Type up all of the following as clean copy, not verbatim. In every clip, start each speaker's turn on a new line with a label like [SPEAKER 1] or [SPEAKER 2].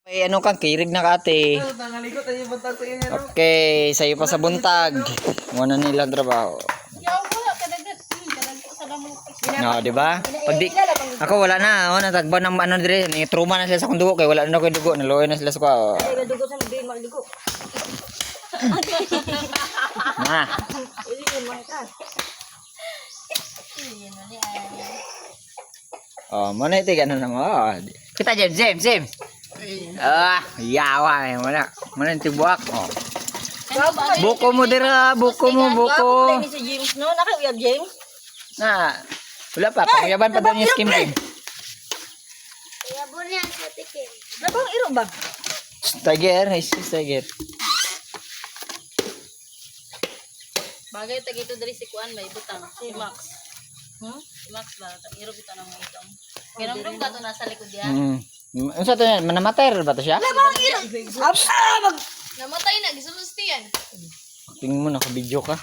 [SPEAKER 1] Ay, ano kang kirig na kate. Okay, sa'yo pa sa buntag. Muna nilang trabaho. No, di ba? Pag di, ako wala na, ako natagban ng ano dire, ni trauma na sila sa kong dugo kay wala na ko dugo, naluoy na sila sa ko.
[SPEAKER 2] Ay, dugo sa mga magdugo.
[SPEAKER 1] Na. Oh, mana ito gano'n na mo. Kita James. Yawa eh, mana ito buwak. Oh. Buko mo dira, buko mo, buko.
[SPEAKER 2] Ni si James no, nakauyab James.
[SPEAKER 1] Na, wala pa, pangyaban pa daw niya skim ring.
[SPEAKER 3] Yabon yan sa tikim.
[SPEAKER 2] Nabang iro ba?
[SPEAKER 1] Tiger, tiger.
[SPEAKER 4] Bagay tag ito diri si Kuan may butang si Max. Si Max ba tag iro kita nang itong. Kinamdum ka to nasa likod ya.
[SPEAKER 1] Unsa to yan? Manamatay ba to siya?
[SPEAKER 2] Nabang iro.
[SPEAKER 4] Namatay na gisulusti yan.
[SPEAKER 1] Tingin mo naka-video ka.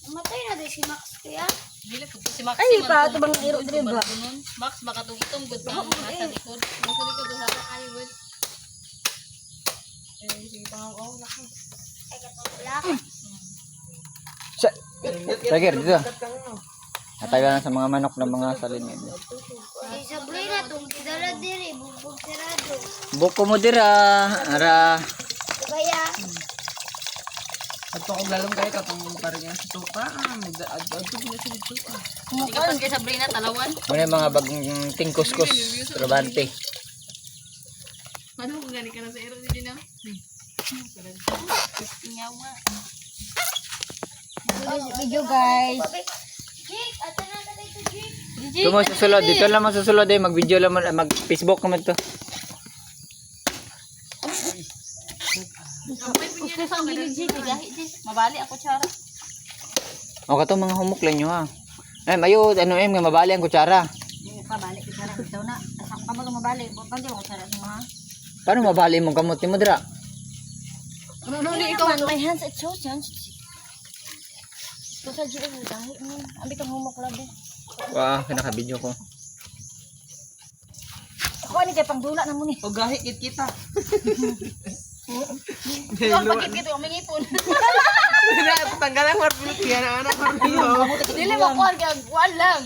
[SPEAKER 3] Namatay na din si Max kaya.
[SPEAKER 4] Dili pud si Max.
[SPEAKER 2] Ay, pa ito bang iro dire ba?
[SPEAKER 4] Max baka tong itong gud ka nasa likod. Nasa likod sa ay gud. Sige pang laki.
[SPEAKER 3] Ay katulak.
[SPEAKER 1] Tiger, dito. Natagal na sa mga manok ng mga salinin.
[SPEAKER 3] Ay sablay na itong kidala diri. Bugbog sarado.
[SPEAKER 1] Buko mo dira, ara.
[SPEAKER 3] Kaya.
[SPEAKER 5] Ato ko lalong kay katong parang sa tuka. Adto pila sa tuka.
[SPEAKER 4] Ikaw pas kay Sabrina talawan.
[SPEAKER 1] Muna yung mga bagong tingkuskus, trabante.
[SPEAKER 4] Ano kung gani ka na sa iro di na? Tingawa.
[SPEAKER 2] Video guys.
[SPEAKER 3] Jake, ato na tayo ito Jake.
[SPEAKER 1] Ito mo susulod, dito lang mo susulod eh, mag-video lang mo, mag-Facebook naman to.
[SPEAKER 4] Gusto sa ang gilig Jake, gahi Jake. Mabali ako tsara.
[SPEAKER 1] O kato mga humok lang nyo ha. Ay, mayo, ano eh, mabali ang kutsara.
[SPEAKER 2] Pabalik ko sana bitaw na. Asa ka mo mabalik. Pag di mo sana sa mga.
[SPEAKER 1] Paano mabali mong kamot mo dira?
[SPEAKER 2] No, ikaw my hands it's so sensitive. Ito sa jiro mo dahil mo. Ambi kang humok labi.
[SPEAKER 1] Wah, kinaka-video ko.
[SPEAKER 2] Ako ani kay pangdula na mo ni.
[SPEAKER 5] O gahi kit kita.
[SPEAKER 4] Ikaw pagkit kito ang mangipon.
[SPEAKER 5] Dili tanggalan war bulot yan anak war.
[SPEAKER 4] Dili mo kuan kag kuan lang.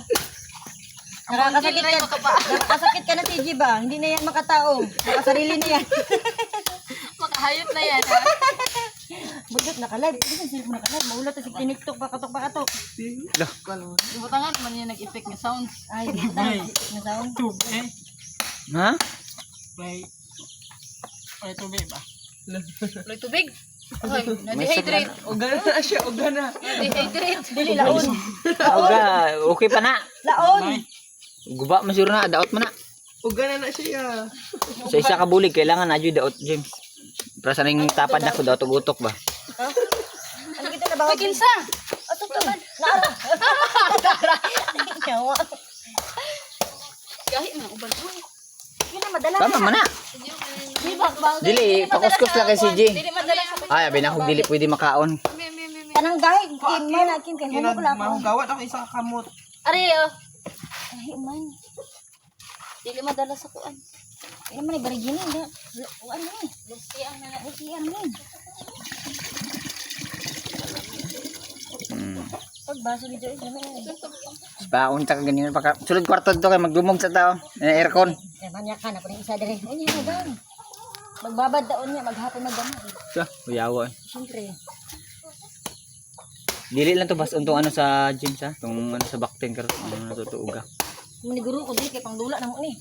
[SPEAKER 2] Nakasakit ka na TG ba? Hindi na yan makatao. Nakasarili na yan.
[SPEAKER 4] Makahayop na yan ha.
[SPEAKER 2] Budot nakalive. Hindi na sila nakalive. Maulat na si tiniktok pakatok.
[SPEAKER 4] Ibutangan man niya nag-effect nga sounds.
[SPEAKER 2] Ay, di ba? Na sound.
[SPEAKER 1] Ha?
[SPEAKER 5] Bay. Ay to ba?
[SPEAKER 4] Loy tubig. Hoy, na-dehydrate.
[SPEAKER 5] O gana na siya, o gana.
[SPEAKER 4] Na-dehydrate.
[SPEAKER 2] Dili laon.
[SPEAKER 1] Oga, okay pa na.
[SPEAKER 2] Laon.
[SPEAKER 1] Guba, masuro na, daot mo na.
[SPEAKER 5] O gana na siya.
[SPEAKER 1] Sa isa ka bulig, kailangan na dyan daot, James. Para sa ning tapad na ko, daot utok ba?
[SPEAKER 2] Ano kita na ba?
[SPEAKER 4] Kinsa?
[SPEAKER 2] Ato to. Nara. Nyawa.
[SPEAKER 4] Gahi man uban.
[SPEAKER 2] Yun na madala.
[SPEAKER 1] Tama man na.
[SPEAKER 4] Di ba ba?
[SPEAKER 1] Dili, pakuskus lang kay CJ.
[SPEAKER 4] Dili madala sa
[SPEAKER 1] Ay, abi na akong dili pwede makaon.
[SPEAKER 2] Kanang gahig. Kim man na. Kim kay humok lang ako.
[SPEAKER 5] Mahugawan ako isa ka kamot.
[SPEAKER 4] Ari oh.
[SPEAKER 2] Ay man.
[SPEAKER 4] Dili madala sa kuan.
[SPEAKER 2] Ay man ay barigin na. Ano eh.
[SPEAKER 4] Lusi ang nana.
[SPEAKER 2] Ay ano eh. Pagbaso ni Joy naman.
[SPEAKER 1] Baon ta ka ganyan pa. Sulod kwarto dito kay magdumog sa tao. Aircon.
[SPEAKER 2] Kaya manyak ka na po isa dire. Ay nga gan. Magbabad daon niya maghapon magdamo.
[SPEAKER 1] So, uyawa.
[SPEAKER 2] Siyempre.
[SPEAKER 1] Dili lang to bas untong ano sa James ha. Tong ano sa backten karon ano natutuog ka.
[SPEAKER 2] Maniguro ko dili kay pangdula na mo ni.